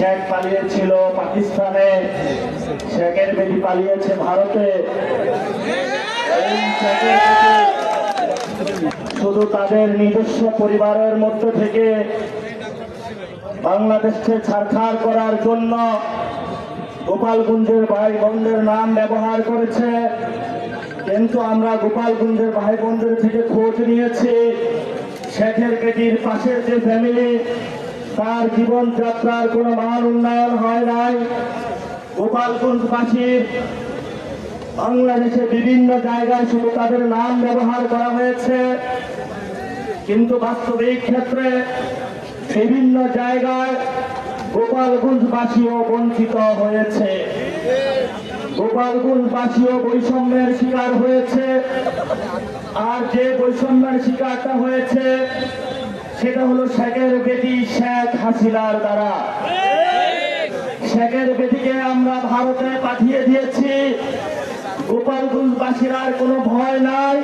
শেখ পালিয়েছিল পাকিস্তানে, শেখের বেটি পালিয়েছে ভারতে। এই শেখের বেটি শুধু তাদের নিজস্ব পরিবারের মধ্য থেকে বাংলাদেশকে ছাড়খাড় করার জন্য গোপালগঞ্জের ভাই বোনদের নাম ব্যবহার করেছে। কিন্তু আমরা গোপালগঞ্জের ভাই বোনদের থেকে খোঁজ নিয়েছি, শেখের বেটির পাশের যে ফ্যামিলি, তার জীবনযাত্রার কোনো মান উন্নয়ন হয় নাই। গোপালগঞ্জবাসীর বাংলাদেশে বিভিন্ন জায়গায় শুধু তাদের নাম ব্যবহার করা হয়েছে, কিন্তু বাস্তবিক ক্ষেত্রে বিভিন্ন জায়গায় গোপালগঞ্জবাসীও বঞ্চিত হয়েছে। গোপালগঞ্জবাসীও বৈষম্যের শিকার হয়েছে। আর যে বৈষম্যের শিকারটা হয়েছে সেটা হলো শেখের বেটি শেখ হাসিনার দ্বারা। শেখের বেটিকে আমরা ভারতে পাঠিয়ে দিয়েছি। গোপালগঞ্জবাসীর আর কোনো ভয় নাই।